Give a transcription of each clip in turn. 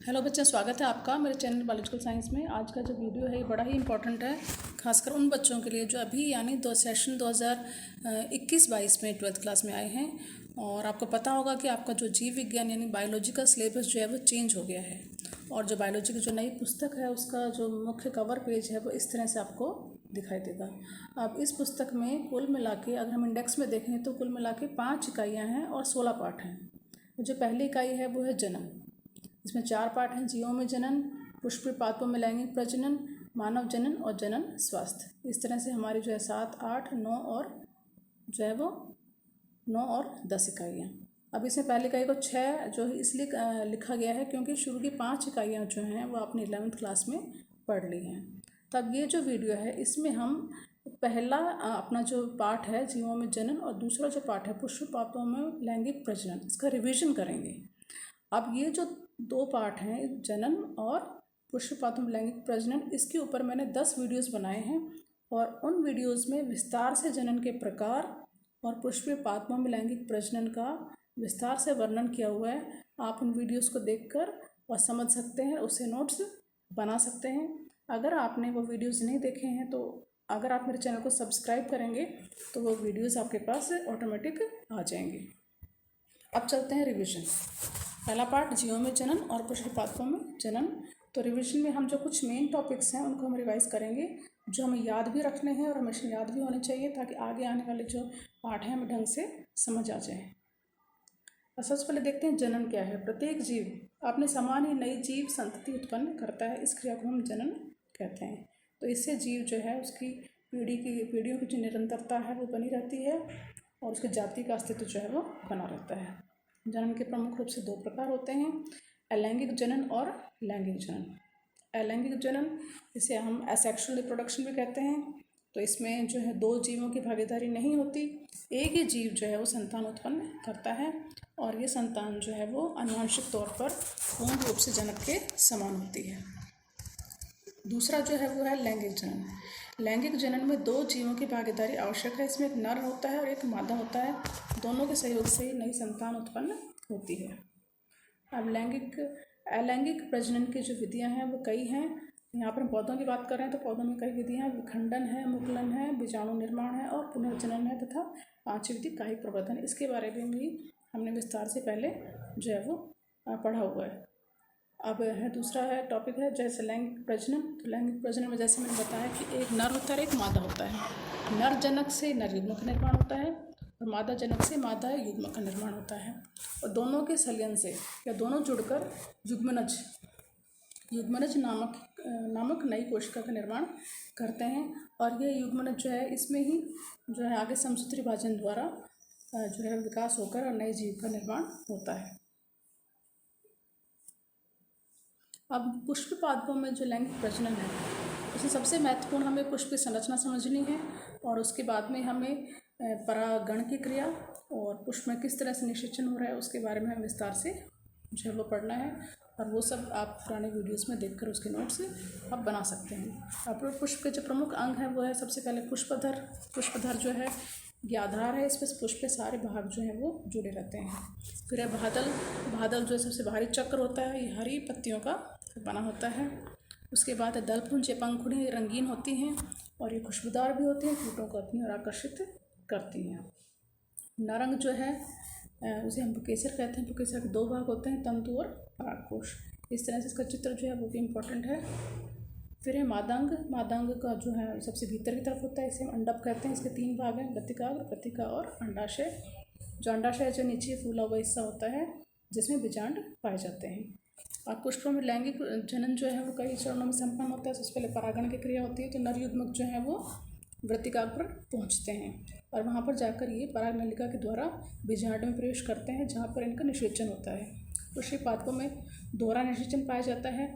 Hello बच्चों, स्वागत है आपका मेरे चैनल बायोलॉजिकल साइंस में। आज का जो वीडियो है ये बड़ा ही इंपॉर्टेंट है, खासकर उन बच्चों के लिए जो अभी यानी सेशन 2021-22 में 12th क्लास में आए हैं। और आपको पता होगा कि आपका जो जीव विज्ञान यानी बायोलॉजी का सिलेबस जो है वो चेंज हो गया है। और जो बायोलॉजी की जो नई पुस्तक है उसका जो मुख्य कवर पेज है वो इस तरह से आपको दिखाई देगा। अब इस पुस्तक में कुल मिला के अगर हम इंडेक्स में देखें तो कुल मिला के 5 इकाइयाँ हैं और 16 पाठ हैं। जो पहली इकाई है वो है जन्म। इसमें 4 पार्ट हैं: जीवों में जनन, पुष्प पादपों में लैंगिक प्रजनन, मानव जनन और जनन स्वास्थ्य। इस तरह से हमारी जो है 7, 8, 9 और जो है वो 9 और 10 इकाइयाँ। अब इसमें पहली इकाई को 6 जो है इसलिए लिखा गया है क्योंकि शुरू की 5 इकाइयाँ जो हैं वो आपने 11th क्लास में पढ़ ली हैं। तब ये जो वीडियो है इसमें हम पहला अपना जो पार्ट है जीवों में जनन और दूसरा जो पार्ट है पुष्प पादपों में लैंगिक प्रजनन, इसका रिवीजन करेंगे। अब ये जो 2 पार्ट हैं जनन और पुष्प पादपों में लैंगिक प्रजनन, इसके ऊपर मैंने 10 वीडियोस बनाए हैं और उन वीडियोस में विस्तार से जनन के प्रकार और पुष्प पादपों में लैंगिक प्रजनन का विस्तार से वर्णन किया हुआ है। आप उन वीडियोस को देखकर और समझ सकते हैं, उससे नोट्स बना सकते हैं। अगर आपने वो वीडियोज़ नहीं देखे हैं तो अगर आप मेरे चैनल को सब्सक्राइब करेंगे तो वो वीडियोज़ आपके पास ऑटोमेटिक आ जाएंगे। अब चलते हैं रिविज़न। पहला पार्ट जीवों में जनन और पुष्प पादपों में जनन। तो रिवीजन में हम जो कुछ मेन टॉपिक्स हैं उनको हम रिवाइज करेंगे, जो हमें याद भी रखने हैं और हमेशा याद भी होने चाहिए ताकि आगे आने वाले जो पाठ हैं हमें ढंग से समझ आ जाए। सबसे पहले देखते हैं जनन क्या है। प्रत्येक जीव अपने समान ही नई जीव संतति उत्पन्न करता है, इस क्रिया को हम जनन कहते हैं। तो इससे जीव जो है उसकी पीढ़ियों की जो निरंतरता है वो बनी रहती है और उसकी जाति का अस्तित्व जो है वो बना रहता है। जनन के प्रमुख रूप से 2 प्रकार होते हैं: अलैंगिक जनन और लैंगिक जनन। अलैंगिक जनन इसे हम एसेक्सुअल रिप्रोडक्शन भी कहते हैं। तो इसमें जो है 2 जीवों की भागीदारी नहीं होती, एक ही जीव जो है वो संतान उत्पन्न करता है और ये संतान जो है वो आनुवंशिक तौर पर पूर्ण रूप से जनक के समान होती है। दूसरा जो है वो है लैंगिक जनन। लैंगिक जनन में 2 जीवों की भागीदारी आवश्यक है। इसमें एक नर होता है और एक मादा होता है, दोनों के सहयोग से ही नई संतान उत्पन्न होती है। अब अलैंगिक प्रजनन की जो विधियां हैं वो कई हैं। यहाँ पर हम पौधों की बात कर रहे हैं तो पौधों में कई विधियां हैं: विखंडन है, मुकुलन है, बीजाणु निर्माण है और पुनर्जनन है तथा 5वीं विधि कायिक प्रवर्धन। इसके बारे में भी हमने विस्तार से पहले जो है वो पढ़ा हुआ है। अब है दूसरा है टॉपिक है जैसे लैंगिक प्रजनन। तो लैंगिक प्रजनन में जैसे मैंने बताया कि एक नर होता है, एक मादा होता है। नर जनक से नर युग्म का निर्माण होता है और मादा जनक से मादा युग्म का निर्माण होता है। और दोनों के संलयन से या दोनों जुड़कर युग्मनज नामक नई कोशिका का निर्माण करते हैं। और ये युग्मनज जो है इसमें ही जो है आगे समसूत्री विभाजन द्वारा जो है विकास होकर और नए जीव का निर्माण होता है। अब पुष्प पादपों में जो लैंगिक प्रजनन है उसमें सबसे महत्वपूर्ण हमें पुष्प की संरचना समझनी है और उसके बाद में हमें परागण की क्रिया और पुष्प में किस तरह से निषेचन हो रहा है उसके बारे में हमें विस्तार से जो है वो पढ़ना है। और वो सब आप पुराने वीडियोस में देखकर उसके नोट्स आप बना सकते हैं। अब पुष्प के जो प्रमुख अंग हैं वो है सबसे पहले पुष्पधर। पुष्पधर जो है ये आधार है, इस पर पुष्प के सारे भाग जो हैं वो जुड़े रहते हैं। फिर है बादल। बादल जो है सबसे बाहरी चक्र होता है, ये हरी पत्तियों का बना होता है। उसके बाद है दलपुंज। ये पंखुड़ी रंगीन होती हैं और ये खुशबूदार भी होती हैं, कीटों को अपनी ओर आकर्षित करती हैं। नारंग जो है उसे हम पुकेसर कहते हैं। पुकेसर के 2 भाग होते हैं, तंतु और परागकोश। इस तरह से इसका चित्र जो है वो भी इम्पोर्टेंट है। फिर है मादांग। मादांग का जो है सबसे भीतर की तरफ होता है, इसे हम अंडप कहते हैं। इसके 3 भाग हैं: गतिकाग्र, पत्तिका और अंडाशय। जो अंडाशय जो नीचे फूला हुआ हिस्सा होता है जिसमें बीजांड पाए जाते हैं। और पुष्पों में लैंगिक जनन जो है वो कई चरणों में संपन्न होता है। सबसे पहले परागण की क्रिया होती है, तो नर युग्मक जो है वो वृत्तिकाग्र पर पहुँचते हैं और वहाँ पर जाकर ये पराग नलिका के द्वारा बीजांड में प्रवेश करते हैं जहाँ पर इनका निषेचन होता है। पुष्प पादपों में दोहरा निषेचन पाया जाता है।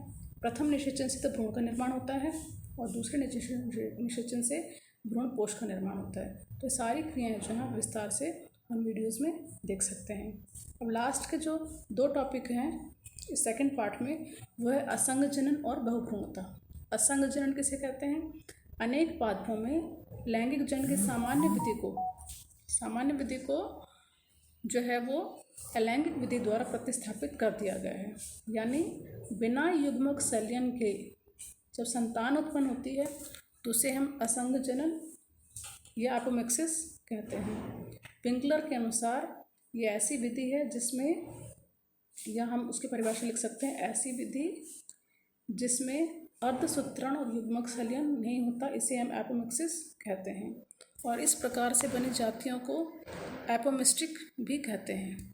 प्रथम निषेचन से तो भ्रूण का निर्माण होता है और दूसरे निषेचन से भ्रूण पोष का निर्माण होता है। तो सारी क्रियाएँ जो है विस्तार से हम वीडियोज़ में देख सकते हैं। अब लास्ट के जो 2 टॉपिक हैं इस सेकंड पार्ट में वो है असंग जनन और बहुभ्रूणता। असंग जनन किसे कहते हैं? अनेक पादपों में लैंगिक जनन की सामान्य विधि को जो है वो अलैंगिक विधि द्वारा प्रतिस्थापित कर दिया गया है। यानी बिना युग्मक संलयन के जब संतान उत्पन्न होती है तो उसे हम असंग जनन या एपोमिक्सिस कहते हैं। विंकलर के अनुसार ये ऐसी विधि है जिसमें, या हम उसकी परिभाषा लिख सकते हैं, ऐसी विधि जिसमें अर्धसूत्रण और युग्मक संलयन नहीं होता, इसे हम एपोमिक्सिस कहते हैं। और इस प्रकार से बनी जातियों को एपोमिस्टिक भी कहते हैं।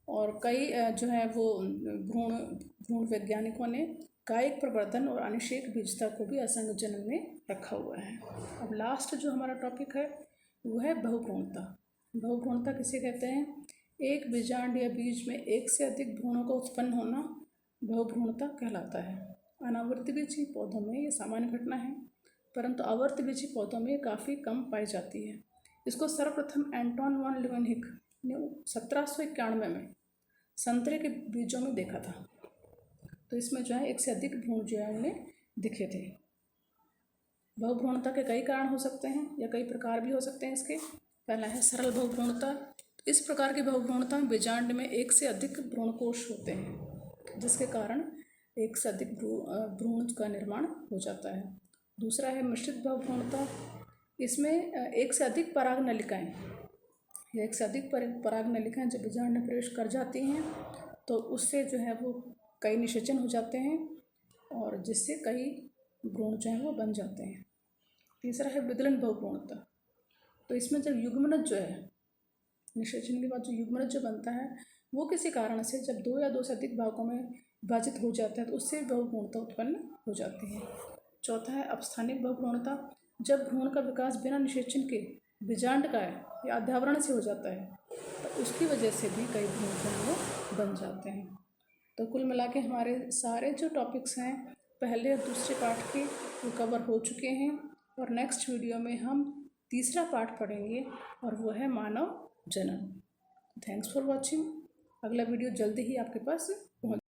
और कई जो है वो भ्रूण वैज्ञानिकों ने कायिक प्रवर्धन और अनिषेक बीजता को भी असंग जनन में रखा हुआ है। अब लास्ट जो हमारा टॉपिक है वो है बहुभ्रूणता। बहुभ्रूणता किसे कहते हैं? एक बीजांड या बीज में एक से अधिक भ्रूणों का उत्पन्न होना बहुभ्रूणता कहलाता है। अनावर्तबीजी पौधों में ये सामान्य घटना है, परंतु आवर्तबीजी पौधों में काफ़ी कम पाई जाती है। इसको सर्वप्रथम एंटोन वन लीeuwenhoek ने 1791 में संतरे के बीजों में देखा था। तो इसमें जो है एक से अधिक भ्रूण जो है उन्हें दिखे थे। बहुभ्रूणता के कई कारण हो सकते हैं या कई प्रकार भी हो सकते हैं इसके। पहला है सरल बहुभ्रूणता। इस प्रकार की बहुभ्रूणता में बीजांड में एक से अधिक भ्रूणकोश होते हैं, जिसके कारण एक से अधिक भ्रूण का निर्माण हो जाता है। दूसरा है मिश्रित बहुभ्रूणता। इसमें एक से अधिक पराग नलिकाएं या एक से अधिक पराग नलिकाएं जब बीजांड में प्रवेश कर जाती हैं तो उससे जो है वो कई निषेचन हो जाते हैं और जिससे कई भ्रूण जो हैं वो बन जाते हैं। तीसरा है विदलन बहुभ्रूणता। तो इसमें जब युग्मनज जो है, निषेचन के बाद जो युग्मनज जो बनता है वो किसी कारण से जब दो या दो से अधिक भागों में विभाजित हो जाता है तो उससे बहुभ्रूणता उत्पन्न हो जाती है। चौथा है अपस्थानिक बहुभ्रूणता। जब भ्रूण का विकास बिना निषेचन के बीजांड का या अध्यावरण से हो जाता है तो उसकी वजह से भी कई भ्रूण जो हैं वो बन जाते हैं। तो कुल मिला के हमारे सारे जो टॉपिक्स हैं पहले और दूसरे पार्ट के वो कवर हो चुके हैं और नेक्स्ट वीडियो में हम तीसरा पार्ट पढ़ेंगे और वो है मानव जनन। Thanks for watching. अगला वीडियो जल्दी ही आपके पास पहुँच